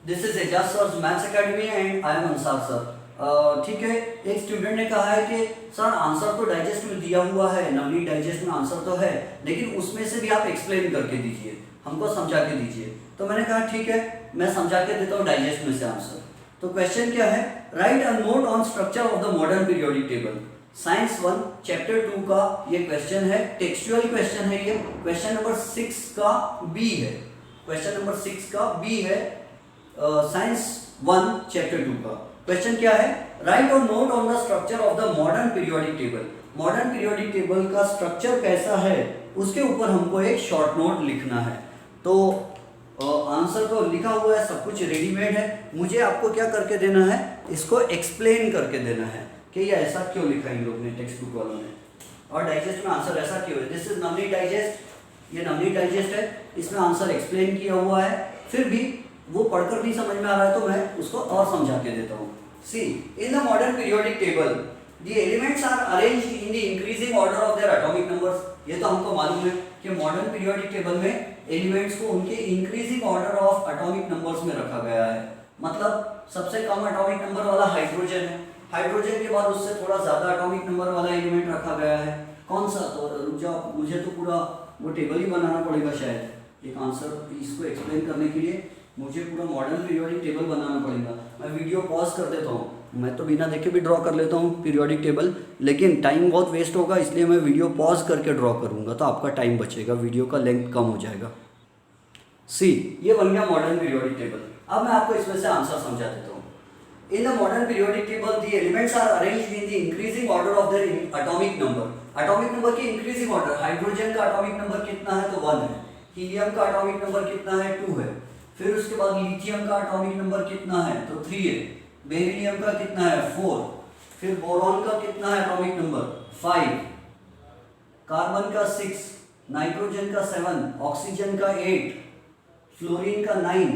This is Ejaz sir maths academy and I am Ansar sir. ठीक है, एक स्टूडेंट ने कहा है कि सर आंसर तो डाइजेस्ट में दिया हुआ है, नवनीत डाइजेस्ट में आंसर तो है, लेकिन उसमें से भी आप एक्सप्लेन करके दीजिए, हमको समझा के दीजिए। तो मैंने कहा ठीक है, मैं समझा के देता हूँ डाइजेस्ट में से आंसर। तो क्वेश्चन क्या है, right a note on structure of the modern periodic table. Science 1 chapter 2 का ये क्वेश्चन है, टेक्सचुअल क्वेश्चन है। ये क्वेश्चन नंबर 6 का बी है, क्वेश्चन नंबर 6 का बी है, साइंस 1 चैप्टर 2 का। क्वेश्चन क्या है, राइट और note on the structure of the modern periodic table. Modern periodic table का स्ट्रक्चर कैसा है उसके ऊपर हमको एक शॉर्ट नोट लिखना है। तो आंसर तो लिखा हुआ है, सब कुछ रेडीमेड है, मुझे आपको क्या करके देना है, इसको एक्सप्लेन करके देना है कि ये ऐसा क्यों लिखा इन लोग ने टेक्स्ट बुक वालों ने, और डाइजेस्ट में आंसर ऐसा क्यों है। दिस इज नवनीत डाइजेस्ट, ये नवनीत डाइजेस्ट है, इसमें आंसर एक्सप्लेन किया हुआ है। फिर भी वो पढ़कर नहीं समझ में आ रहा है तो मैं उसको और समझा के देता हूँ। See in the modern periodic table the elements are arranged in the increasing order of their atomic numbers. ये तो हमको मालूम है कि मॉडर्न पीरियोडिक टेबल में एलिमेंट्स को उनके increasing order of atomic numbers में रखा गया है। मतलब सबसे कम एटॉमिक नंबर वाला हाइड्रोजन है, हाइड्रोजन के बाद उससे थोड़ा ज्यादा एटॉमिक नंबर वाला एलिमेंट रखा गया है। कौन सा, तो रुक जाओ, मुझे तो पूरा वो टेबल ही बनाना पड़ेगा शायद एक आंसर इसको एक्सप्लेन करने के लिए, मुझे पूरा मॉडर्न पीरियोडिक टेबल बनाना पड़ेगा। मैं वीडियो पॉज कर देता हूँ, मैं तो बिना देखे भी ड्रॉ कर लेता हूँ पीरियोडिक टेबल, लेकिन टाइम बहुत वेस्ट होगा, इसलिए मैं वीडियो पॉज करके ड्रॉ करूँगा तो आपका टाइम बचेगा, वीडियो का लेंथ कम हो जाएगा। सी ये बन गया मॉडर्न पीरियोडिक टेबल। अब मैं आपको इसमें से आंसर समझा देता हूँ। In the modern periodic table the elements are arranged in the increasing order of their atomic number. Atomic number की इंक्रीजिंग ऑर्डर, हाइड्रोजन का एटॉमिक नंबर कितना है तो 1 है, हीलियम का एटॉमिक नंबर कितना है 2 है, फिर उसके बाद लिथियम का एटॉमिक नंबर कितना है तो 3 है, बेरिलियम का कितना है 4, फिर बोरॉन का कितना है एटॉमिक नंबर 5, कार्बन का 6, नाइट्रोजन का 7, ऑक्सीजन का 8, फ्लोरीन का 9,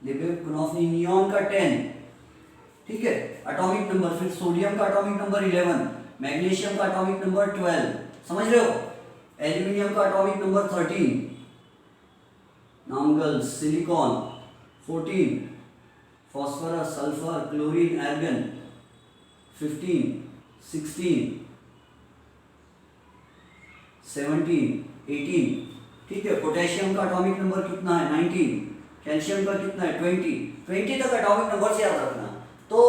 नियॉन का 10। ठीक है, एटॉमिक नंबर। फिर सोडियम का एटॉमिक नंबर 11, मैग्नीशियम का एटॉमिक नंबर 12, समझ रहे हो, एल्यूमिनियम का एटॉमिक नंबर 13, नामगल silicon 14, phosphorus sulphur chlorine argon 15, 16, 17, 18। ठीक है, पोटेशियम का एटॉमिक नंबर कितना है 19, कैल्शियम का कितना है 20 तक एटॉमिक नंबर से याद रखना। तो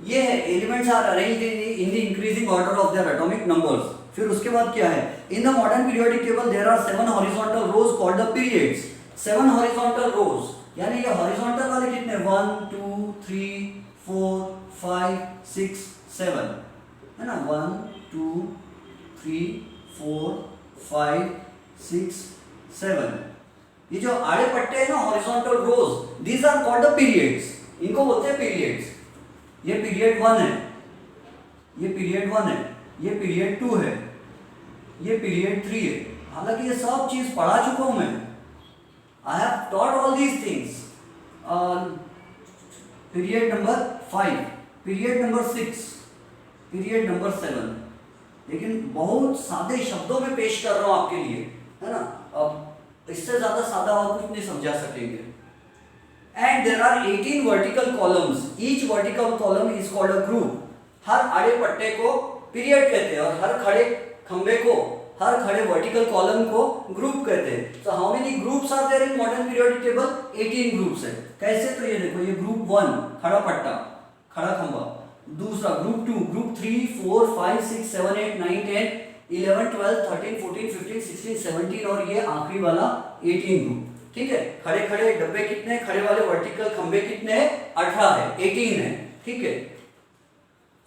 ये है elements are arranged in the increasing order of their atomic numbers. फिर उसके बाद क्या है, in the modern periodic table there are 7 horizontal rows called the periods. 7 horizontal rows, यानी ये हॉरिजॉन्टल वाले कितने 1 2 3 4 5 6 7 है ना, 1 2 3 4 5 6 7। ये जो आड़े पट्टे हैं ना horizontal rows, these are called the periods, इनको बोलते हैं पीरियड्स। ये पीरियड 1 है, ये पीरियड 1 है, ये पीरियड 2 है, ये पीरियड 3 है। हालांकि ये सब चीज पढ़ा चुका हूं मैं, I have taught all these things. Period number 5, period number 6, period number 7, लेकिन बहुत सादे शब्दों में पेश कर रहा हूं आपके लिए, है ना। अब इससे ज्यादा सादा और कुछ नहीं समझा सकेंगे। And there are 18 vertical columns. Each vertical column is called a group. हर आड़े पट्टे को पीरियड कहते हैं और हर खड़े खंबे को, हर खड़े वर्टिकल कॉलम को ग्रुप कहते हैं। So how many groups are there in modern periodic table? 18 groups है। कैसे, तो ये देखो, ये ग्रुप 1 खड़ा पट्टा, खड़ा खंबा, दूसरा ग्रुप 2, ग्रुप 3 4 5 6 7 8 9 10 11 12 13 14 15 16 17 और ये आखिरी वाला 18 ग्रुप। ठीक है, खड़े खड़े डब्बे कितने, खड़े वाले वर्टिकल खंबे कितने हैं 18 है, 18 है। ठीक है,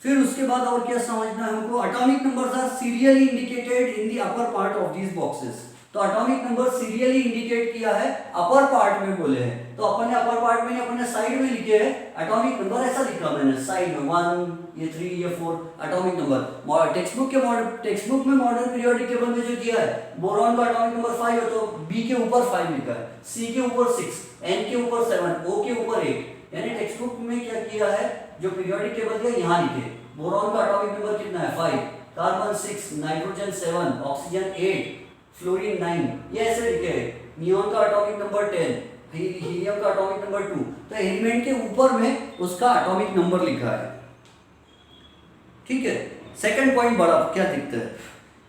फिर उसके बाद और क्या समझना है हमको, atomic numbers are serially indicated in the upper part of these boxes. तो एटॉमिक नंबर सीरियली इंडिकेट किया है, अपर पार्ट में बोले हैं, तो अपन ने अपर पार्ट में नहीं, अपन ने साइड में लिखे हैं एटॉमिक नंबर, ऐसा लिखा मैंने साइड में 1 ये 3 ये 4 एटॉमिक नंबर। टेक्स्ट बुक में मॉडर्न पीरियोडिक टेबल में जो दिया है, बोरॉन का एटॉमिक नंबर 5 है तो बी के ऊपर 5 लिखा है, सी के ऊपर 6, एन के ऊपर 7, ओ के ऊपर 8। यानी टेक्स्ट बुक में क्या किया है, जो पीरियोडिक टेबल दिया यहाँ लिखे, बोरॉन का एटॉमिक नंबर कितना है 5, कार्बन 6, नाइट्रोजन 7, ऑक्सीजन 8, फ्लोरीन 9, ये ऐसे लिखे है। नियॉन का एटॉमिक नंबर 10, हीलियम का एटॉमिक नंबर 2, तो एलिमेंट के ऊपर में उसका एटॉमिक नंबर लिखा है। ठीक है, सेकंड पॉइंट बड़ा क्या दिखता है,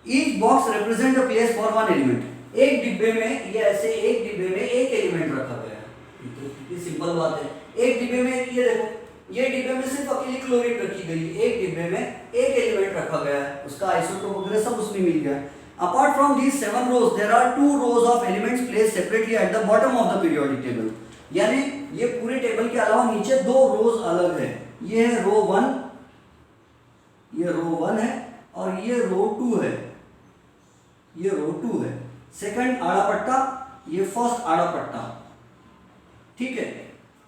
each box represent a place for one element. एक डिब्बे में ये ऐसे एक डिब्बे में एक एलिमेंट रखा गया है, तो कितनी सिंपल बात है। एक डिब्बे में ये देखो, ये डिब्बे में सिर्फ अकेली क्लोरीन रखी गई, एक डिब्बे में एक एलिमेंट रखा गया है, उसका आइसोटोप वगैरह सब उसमें मिल गया। Apart from these 7 rows there are 2 rows of elements placed separately at the bottom of the periodic table. यानी ये पूरे टेबल के अलावा नीचे 2 rows अलग है, ये है रो 1, ये रो 1 है, और ये रो 2 है, ये रो 2 है। सेकंड आड़ा पट्टा, ये फर्स्ट आड़ा पट्टा। ठीक है,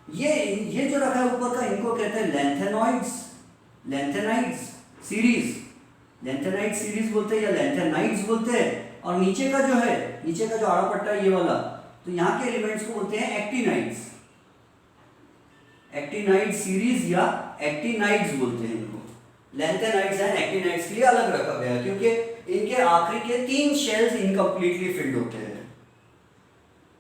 ये जो रखा है ऊपर का, इनको कहते हैं lanthanoids, lanthanides series, lanthanide series बोलते हैं या लैंथेनाइड्स बोलते हैं। और नीचे का जो है, नीचे का जो आड़ा पट्टा है ये वाला, तो यहाँ के एलिमेंट्स को बोलते हैं एक्टिनाइड्स, एक्टिनाइड सीरीज या एक्टिनाइड्स बोलते हैं इनको। लैंथेनाइड्स एंड एक्टिनाइड्स के लिए अलग रखा गया है क्योंकि इनके आखिरी के 3 शेल्स इनकम्प्लीटली फिल्ड होते हैं।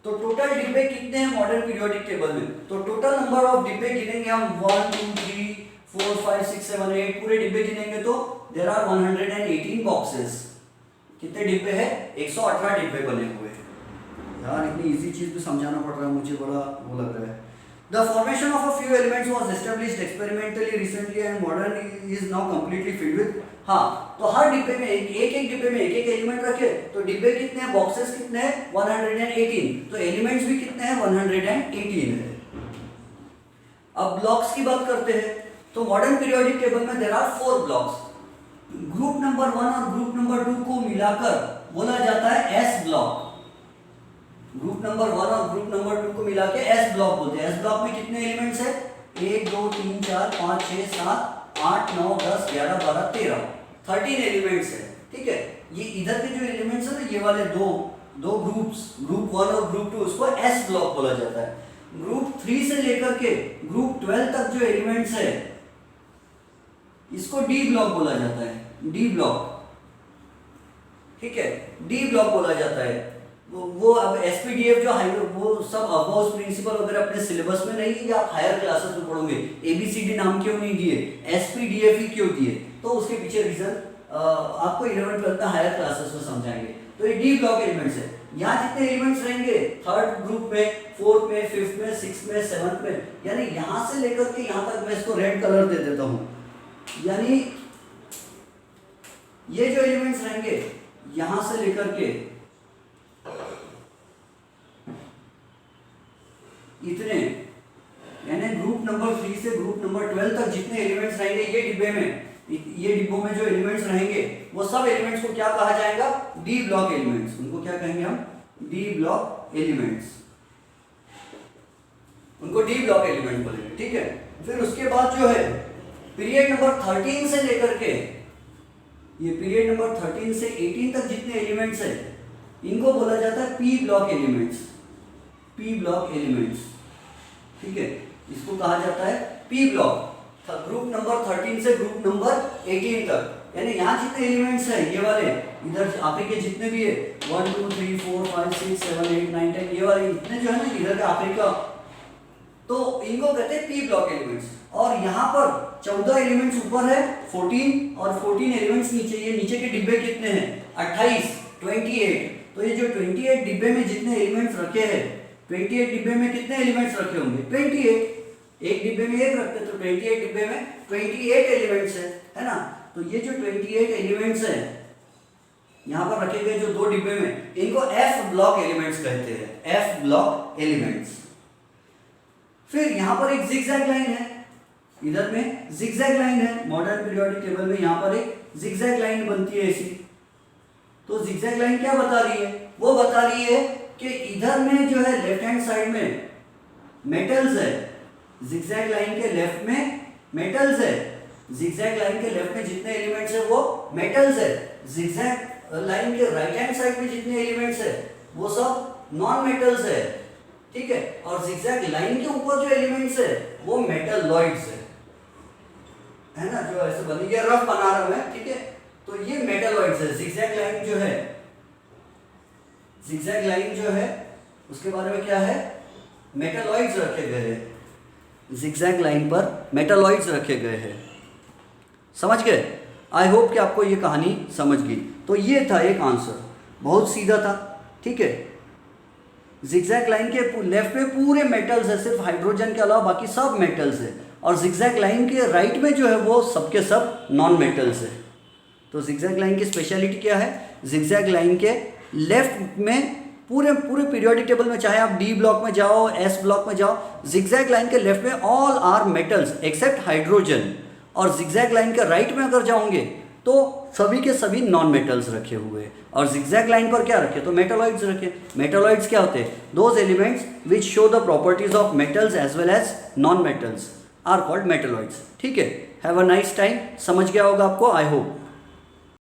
तो टोटल डिब्बे कितने हैं मॉडर्न पीरियोडिक टेबल में, तो टोटल नंबर ऑफ डिब्बे गिनेंगे हम 1 2 3 4 5 6 7 8 पूरे डिब्बे गिनेंगे तो देयर आर 118 बॉक्सेस। कितने डिब्बे हैं, 118 डिब्बे बने हुए हैं। यार इतनी इजी चीज भी समझाना पड़ रहा है मुझे, बड़ा वो लग रहा है। The formation of a few elements was established experimentally recently and modern is now completely filled with। हाँ, तो हर डिब्बे में एक डिब्बे में एक एलिमेंट रखे, तो डिब्बे कितने हैं, बॉक्सेस कितने हैं, 118, तो एलिमेंट्स भी कितने हैं, 118 है। अब ब्लॉक्स की बात करते हैं, तो मॉडर्न पीरियोडिक टेबल में there are 4 blocks. Group number 1 और ग्रुप नंबर 2 को मिलाकर बोला जाता है एस ब्लॉक। ग्रुप नंबर 1 और ग्रुप नंबर 2 को मिला के एस ब्लॉक बोलते हैं। एस ब्लॉक में कितने एलिमेंट्स हैं, 1 2 3 4 5 6 7 8 9 10 11 12 13 एलिमेंट्स है। ठीक है, ये इधर के जो एलिमेंट्स है ना, ये वाले दो ग्रुप्स, ग्रुप 1 और ग्रुप 2, उसको एस ब्लॉक बोला जाता है। ग्रुप 3 से लेकर के ग्रुप 12 तक जो एलिमेंट्स है इसको डी ब्लॉक बोला जाता है, डी ब्लॉक। ठीक है, डी ब्लॉक बोला जाता है। वो अब एसपीडीएफ जो हाई, वो सब अबाउट प्रिंसिपल वगैरह अपने सिलेबस में नहीं है, आप हायर क्लासेस में पढ़ोगे। एबीसीडी नाम क्यों नहीं दिए, एसपीडीएफ ही क्यों दिए, तो उसके पीछे रीजन आपको 11th 12th में हायर क्लासेस में समझाएंगे। तो ये डी ब्लॉक एलिमेंट्स है। यहाँ जितने एलिमेंट्स रहेंगे, 3rd ग्रुप में, 4th में, 5th में, 6th में, 7th में, यानी यहाँ से लेकर के यहाँ तक मैं इसको रेड कलर दे देता हूँ। यानी ये जो एलिमेंट्स रहेंगे यहां से लेकर के इतने, यानी ग्रुप नंबर 3 से ग्रुप नंबर 12 तक जितने एलिमेंट्स रहेंगे ये डिब्बे में, ये डिब्बों में जो एलिमेंट्स रहेंगे वो सब एलिमेंट्स को क्या कहा जाएगा, डी ब्लॉक एलिमेंट्स। उनको क्या कहेंगे हम, डी ब्लॉक एलिमेंट्स, उनको डी ब्लॉक एलिमेंट बोलेंगे। ठीक है, फिर उसके बाद जो है पीरियड नंबर 13 से लेकर के, ये पीरियड नंबर 13 से 18 तक जितने एलिमेंट्स है इनको बोला जाता है P block elements, P block elements. ठीक है, इसको कहा जाता है पी ब्लॉक। ग्रुप नंबर 13 से ग्रुप नंबर 18 तक, यानी यहाँ जितने एलिमेंट्स है ये वाले, इधर आखिरी के जितने भी है 1 2 3 4 5 6 7 8 9 10, ये वाले इतने जो है ना इधर के आखिरी का, तो इनको कहते हैं पी ब्लॉक एलिमेंट्स। और यहाँ पर 14 एलिमेंट्स ऊपर है, 14 और 14 एलिमेंट्स नीचे। ये नीचे के डिब्बे कितने हैं, 28 28। तो ये जो 28 डिब्बे में जितने एलिमेंट्स रखे हैं, 28 डिब्बे में कितने एलिमेंट्स रखे होंगे, 28। एक डिब्बे में एक रखते तो 28 डिब्बे में 28 एलिमेंट्स है ना। तो ये जो 28 एलिमेंट्स है यहाँ पर रखे गए जो 2 डिब्बे में, इनको एफ ब्लॉक एलिमेंट्स कहते हैं, एफ ब्लॉक एलिमेंट्स। फिर यहाँ पर एक जिगजैग लाइन है, इधर में जिगजैग लाइन है। मॉडर्न पीरियोडिक टेबल में यहाँ पर एक जिगजैग लाइन बनती है ऐसी। तो जिगजैग लाइन क्या बता रही है, वो बता रही है कि इधर में जो है लेफ्ट हैंड साइड में मेटल्स है, जिगजैग लाइन के लेफ्ट में मेटल्स है, जिगजैग लाइन के लेफ्ट में जितने एलिमेंट्स है वो मेटल्स है। जिगजैग लाइन के राइट हैंड साइड में जितने एलिमेंट्स है वो सब नॉन मेटल्स है। ठीक है, और जिगजैग लाइन के ऊपर जो एलिमेंट्स है वो मेटलॉइड्स है ना, जो ऐसे बनी, ये रफ बना रहा हूं मैं। ठीक है, तो ये मेटलॉइड्स है। जिगजैग लाइन जो है, जिगजैग लाइन जो है उसके बारे में क्या है, मेटालॉइड्स रखे गए हैं, जिगजैग लाइन पर मेटालॉइड्स रखे गए हैं। समझ गए? आई होप कि आपको ये कहानी समझ गई। तो ये था एक आंसर, बहुत सीधा था, ठीक है। जिगजैग लाइन के लेफ्ट में पूरे मेटल्स है, सिर्फ हाइड्रोजन के अलावा बाकी सब मेटल्स है, और जिगजैग लाइन के राइट में जो है वो सबके सब नॉन मेटल्स है। तो जिगजैग लाइन की स्पेशलिटी क्या है? जिगजैग लाइन के लेफ्ट में पूरे पीरियोडिक टेबल में, चाहे आप डी ब्लॉक में जाओ, एस ब्लॉक में जाओ, जिगजैग लाइन के लेफ्ट में all are metals except hydrogen, और जिगजैग लाइन के राइट में अगर जाओगे तो सभी के सभी नॉन मेटल्स रखे हुए हैं। और जिगजैग लाइन पर क्या रखे? तो मेटालॉइड्स रखे। मेटालॉइड्स क्या होते हैं? Those elements which show the properties of metals as well as non metals are called metalloids. ठीक है, हैव अ नाइस टाइम। समझ गया होगा आपको, आई होप।